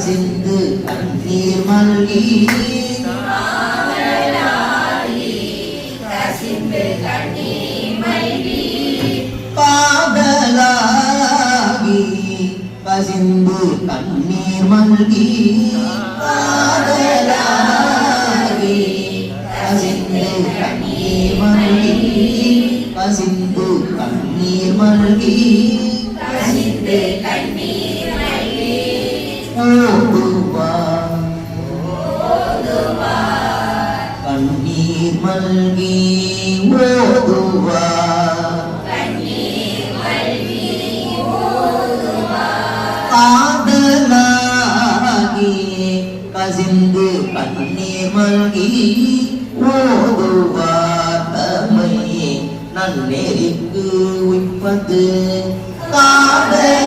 கசிந்து கண்ணீர் மல்கி காதலாகி கசிந்து கண்ணீர் மல்கி காதலாகி கசிந்து கண்ணீர் மல்கி கசிந்து கண்ணீர் மல்கி கண்ணீர் மல்கி ஓதுவா காதலாகி கசிந்து கண்ணீர் மல்கி ஓதுவார் தம்மை நன்னெறிக்கு உய்ப்பது